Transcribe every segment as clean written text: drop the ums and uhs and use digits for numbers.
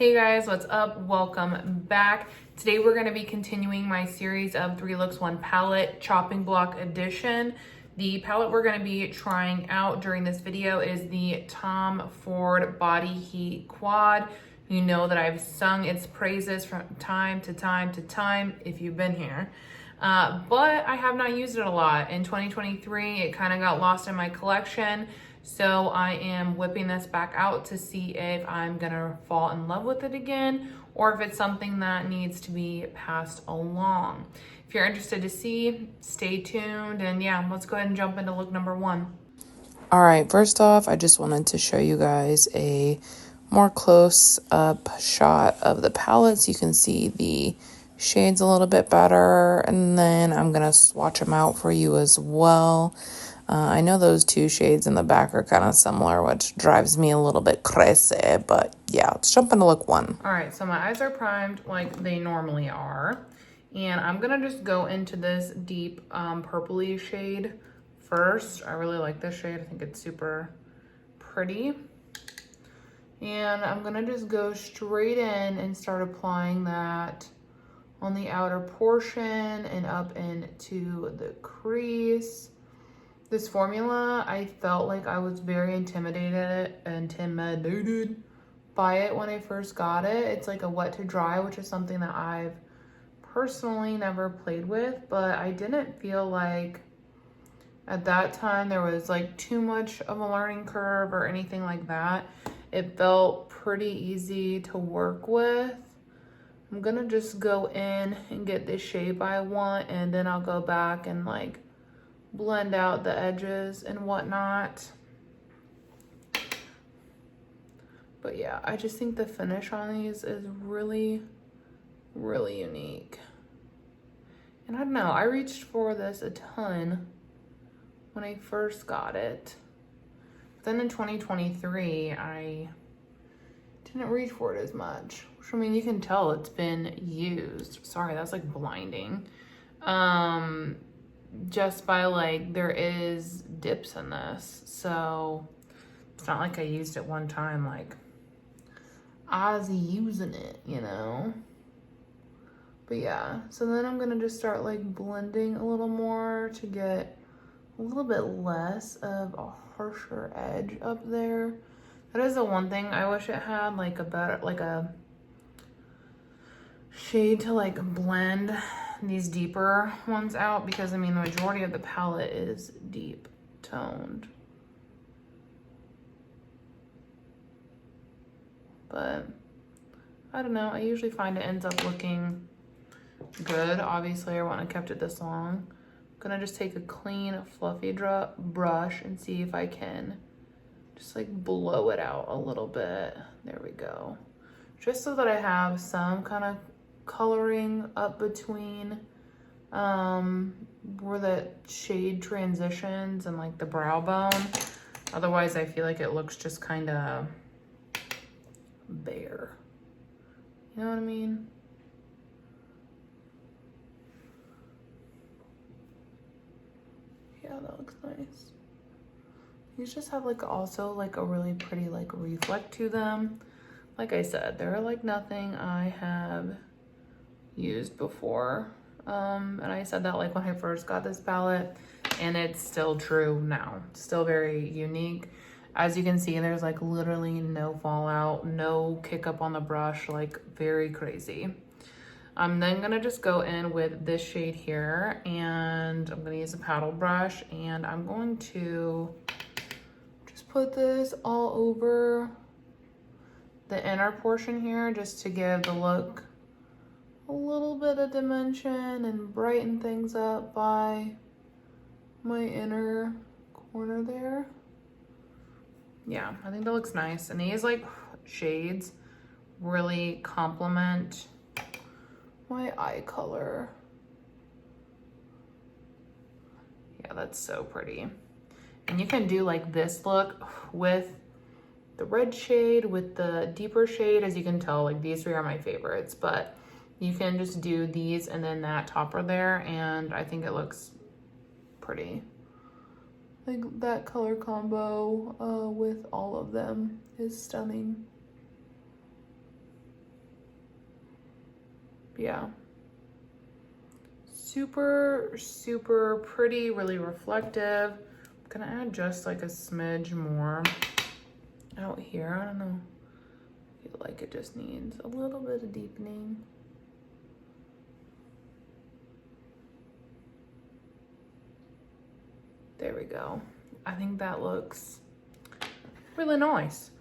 Hey guys, what's up? Welcome back. Today we're going to be continuing my series of 3 Looks 1 Palette Chopping Block Edition. The palette we're going to be trying out during this video is the Tom Ford Body Heat Quad. You know that I've sung its praises from time to time if you've been here. But I have not used it a lot. In 2023, it kind of got lost in my collection. So I am whipping this back out to see if I'm gonna fall in love with it again or if it's something that needs to be passed along. If you're interested to see, stay tuned. And yeah, let's go ahead and jump into look number 1. All right, first off, I just wanted to show you guys a more close-up shot of the palette so you can see the shades a little bit better, and then I'm going to swatch them out for you as well. I know those two shades in the back are kind of similar, which drives me a little bit crazy, but yeah, let's jump into look 1. All right, so my eyes are primed like they normally are, and I'm going to just go into this deep purpley shade first. I really like this shade. I think it's super pretty. And I'm gonna just go straight in and start applying that on the outer portion and up into the crease. This formula, I felt like I was very intimidated by it when I first got it. It's like a wet to dry, which is something that I've personally never played with, but I didn't feel like at that time there was like too much of a learning curve or anything like that. It felt pretty easy to work with. I'm gonna just go in and get the shape I want, and then I'll go back and like blend out the edges and whatnot. But yeah, I just think the finish on these is really, really unique. And I don't know, I reached for this a ton when I first got it. Then in 2023, I didn't reach for it as much. Which, I mean, you can tell it's been used. Sorry, that's like blinding. Just by like, there is dips in this. So it's not like I used it one time, like I was using it, you know? But yeah, so then I'm gonna just start like blending a little more to get a little bit less of a harsher edge up there. That is the one thing I wish it had, like a better, like a shade to like blend these deeper ones out, because I mean the majority of the palette is deep toned. But I don't know, I usually find it ends up looking good. Obviously I wouldn't have kept it this long. I'm gonna just take a clean fluffy brush and see if I can just like blow it out a little bit. There we go. Just so that I have some kind of coloring up between where the shade transitions and like the brow bone. Otherwise I feel like it looks just kind of bare. You know what I mean? Yeah, that looks nice. These just have like also like a really pretty like reflect to them. Like I said, they're like nothing I have used before. And I said that like when I first got this palette, and it's still true now. It's still very unique. As you can see, there's like literally no fallout, no kick up on the brush, like very crazy. I'm then gonna just go in with this shade here, and I'm gonna use a paddle brush, and I'm going to just put this all over the inner portion here just to give the look a little bit of dimension and brighten things up by my inner corner there. Yeah, I think that looks nice. And these like shades really complement my eye color. Yeah, that's so pretty. And you can do like this look with the red shade, with the deeper shade. As you can tell, like these 3 are my favorites, but you can just do these and then that topper there, and I think it looks pretty. Like that color combo with all of them is stunning. Yeah. Super, super pretty, really reflective. I'm gonna add just like a smidge more out here. I don't know. I feel like it just needs a little bit of deepening. There we go. I think that looks really nice.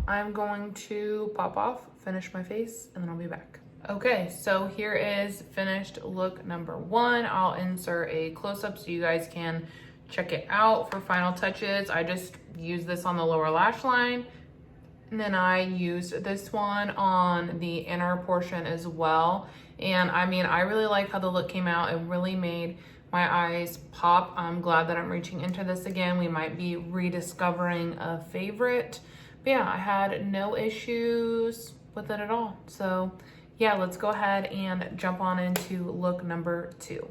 I'm going to pop off, finish my face, and then I'll be back. Okay, so here is finished look number 1. I'll insert a close-up so you guys can check it out for final touches. I just used this on the lower lash line, and then I used this one on the inner portion as well. And I mean, I really like how the look came out. It really made my eyes pop. I'm glad that I'm reaching into this again. We might be rediscovering a favorite. But yeah, I had no issues with it at all. So yeah, let's go ahead and jump on into look number 2.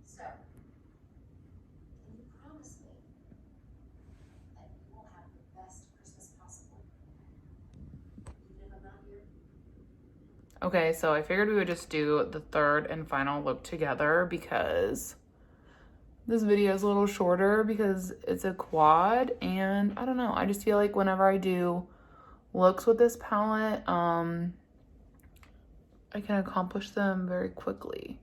So, can you promise me that you will have the best Christmas possible, even if I'm not here? Okay, so I figured we would just do the third and final look together because this video is a little shorter because it's a quad, and I don't know, I just feel like whenever I do looks with this palette, I can accomplish them very quickly.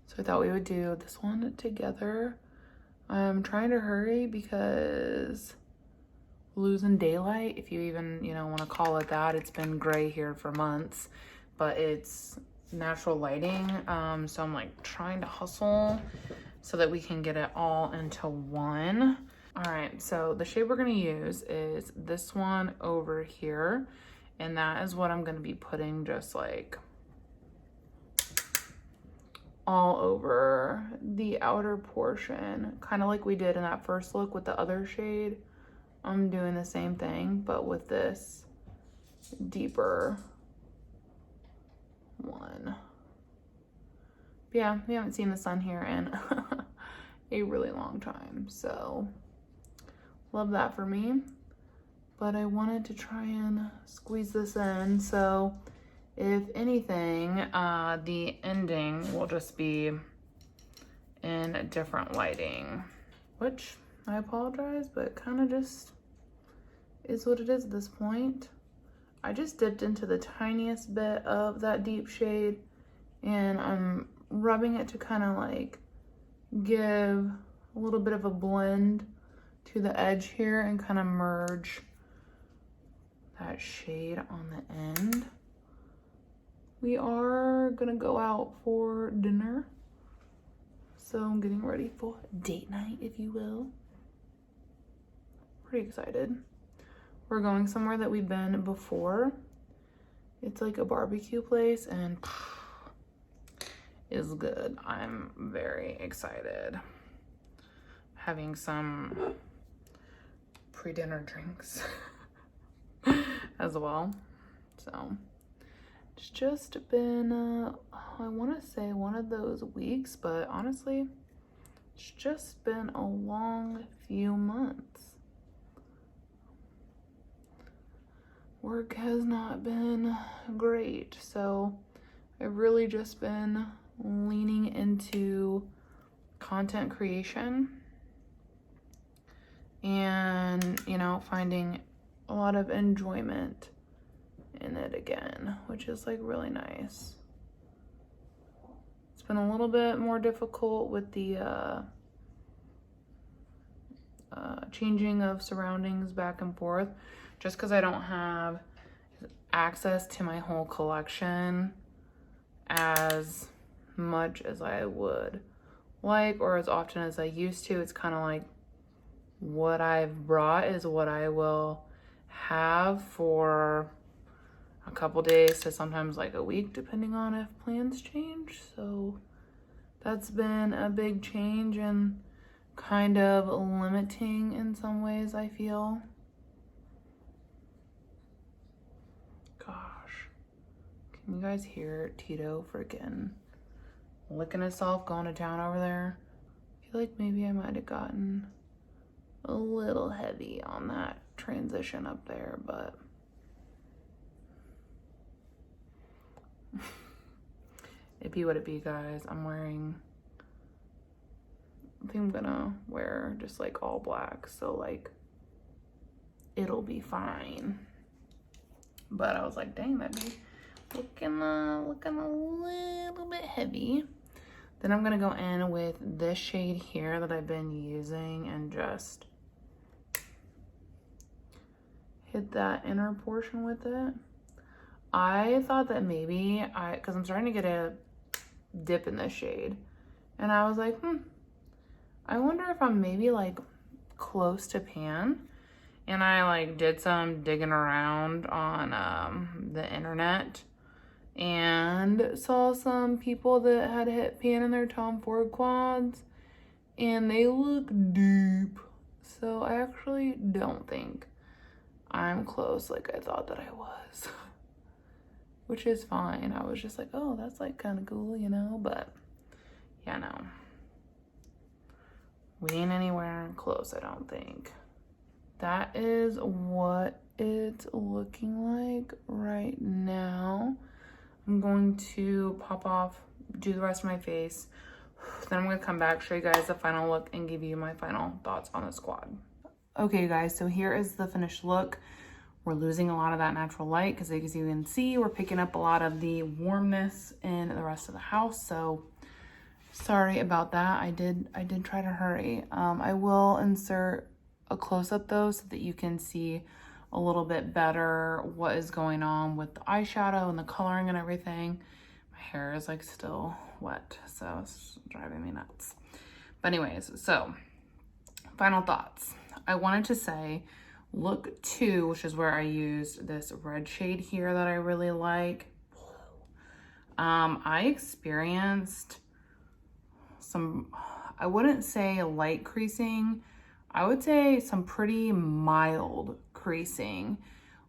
So I thought we would do this one together. I'm trying to hurry because losing daylight, if you even, want to call it that. It's been gray here for months, but it's natural lighting. So I'm like trying to hustle so that we can get it all into one. All right, so the shade we're gonna use is this one over here, and that is what I'm gonna be putting just like all over the outer portion, kind of like we did in that first look with the other shade. I'm doing the same thing, but with this deeper one. But yeah, we haven't seen the sun here in a really long time, so love that for me. But I wanted to try and squeeze this in, so if anything, the ending will just be in different lighting, which I apologize, but kind of just is what it is at this point. I just dipped into the tiniest bit of that deep shade, and I'm rubbing it to kind of like give a little bit of a blend to the edge here and kind of merge that shade on the end. We are gonna go out for dinner, so I'm getting ready for date night, if you will. Pretty excited. We're going somewhere that we've been before. It's like a barbecue place, and is good. I'm very excited. Having some pre-dinner drinks as well. So it's just been, I want to say one of those weeks, but honestly, it's just been a long few months. Work has not been great, so I've really just been leaning into content creation and, you know, finding a lot of enjoyment in it again, which is like really nice. It's been a little bit more difficult with the changing of surroundings back and forth, just because I don't have access to my whole collection as much as I would like, or as often as I used to. It's kind of like what I've brought is what I will have for a couple days to sometimes like a week, depending on if plans change. So that's been a big change and kind of limiting in some ways, I feel. Gosh, can you guys hear Tito freaking licking himself going to town over there? I feel like maybe I might have gotten a little heavy on that transition up there, but it be what it be, guys. I think I'm gonna wear just like all black, so like it'll be fine. But I was like, dang, that'd be looking a little bit heavy. Then I'm gonna go in with this shade here that I've been using and just hit that inner portion with it. I thought that maybe because I'm starting to get a dip in this shade, and I was like, I wonder if I'm maybe like close to pan. And I like did some digging around on the internet and saw some people that had hit pan in their Tom Ford quads, and they look deep. So I actually don't think I'm close like I thought that I was, which is fine. I was just like, oh, that's like kind of cool, you know, but yeah, no. We ain't anywhere close, I don't think. That is what it's looking like right now. I'm going to pop off, do the rest of my face. Then I'm gonna come back, show you guys the final look, and give you my final thoughts on the squad. Okay, guys, so here is the finished look. We're losing a lot of that natural light because, as you can see, we're picking up a lot of the warmness in the rest of the house. So sorry about that. I did try to hurry. I will insert a close-up though, so that you can see a little bit better what is going on with the eyeshadow and the coloring and everything. My hair is like still wet, so it's driving me nuts. But anyways, so final thoughts. I wanted to say look 2, which is where I used this red shade here that I really like. I experienced some, I wouldn't say light creasing, I would say some pretty mild creasing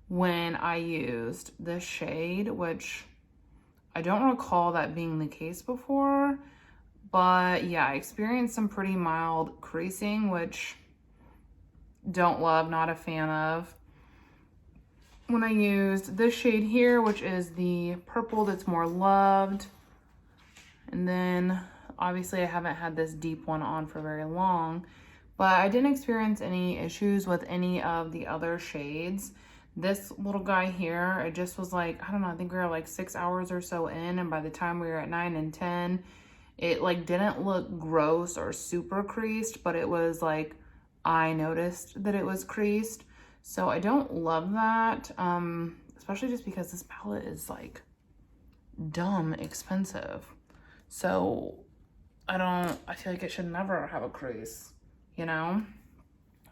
when I used this shade, which I don't recall that being the case before, but yeah, I experienced some pretty mild creasing, which don't love, not a fan of. When I used this shade here, which is the purple that's more loved, and then obviously I haven't had this deep one on for very long, but I didn't experience any issues with any of the other shades. This little guy here, it just was like, I don't know, I think we were like 6 hours or so in, and by the time we were at 9 and 10, it like didn't look gross or super creased, but it was like, I noticed that it was creased. So I don't love that, especially just because this palette is like dumb expensive. So I feel like it should never have a crease, you know?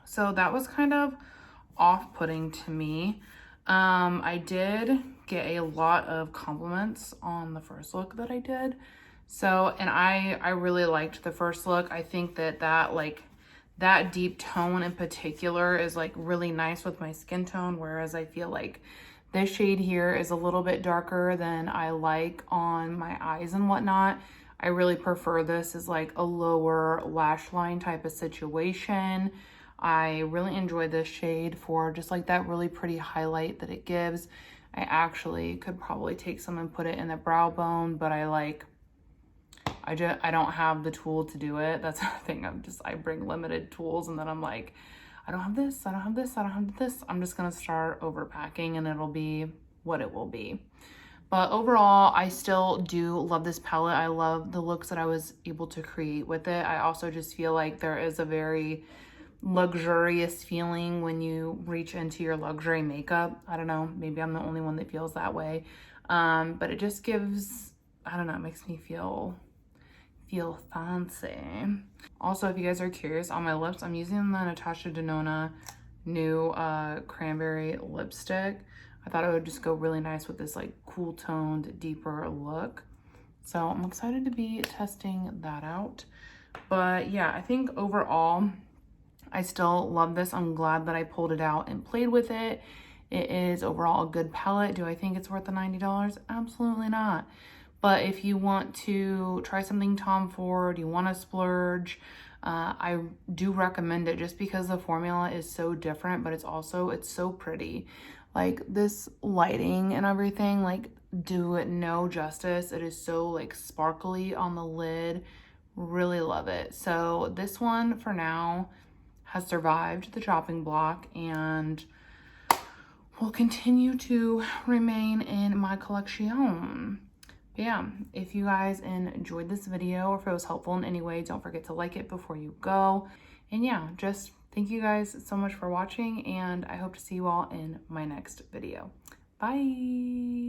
So that was kind of off-putting to me. I did get a lot of compliments on the first look that I did. So, and I really liked the first look. I think that deep tone in particular is like really nice with my skin tone, whereas I feel like this shade here is a little bit darker than I like on my eyes and whatnot. I really prefer this as like a lower lash line type of situation. I really enjoy this shade for just like that really pretty highlight that it gives. I actually could probably take some and put it in the brow bone, but I like I don't have the tool to do it. That's the thing. I bring limited tools, and then I'm like, I don't have this, I don't have this, I don't have this. I'm just gonna start overpacking, and it'll be what it will be. But overall, I still do love this palette. I love the looks that I was able to create with it. I also just feel like there is a very luxurious feeling when you reach into your luxury makeup. I don't know, maybe I'm the only one that feels that way. But it just gives, I don't know, it makes me feel fancy. Also, if you guys are curious, on my lips, I'm using the Natasha Denona new cranberry lipstick. I thought it would just go really nice with this like cool toned, deeper look. So I'm excited to be testing that out. But yeah, I think overall, I still love this. I'm glad that I pulled it out and played with it. It is overall a good palette. Do I think it's worth the $90? Absolutely not. But if you want to try something Tom Ford, you want to splurge, I do recommend it just because the formula is so different, but it's so pretty. Like this lighting and everything, like do it no justice. It is so like sparkly on the lid. Really love it. So this one for now has survived the chopping block and will continue to remain in my collection. But yeah, if you guys enjoyed this video or if it was helpful in any way, don't forget to like it before you go. And yeah, just thank you guys so much for watching, and I hope to see you all in my next video. Bye.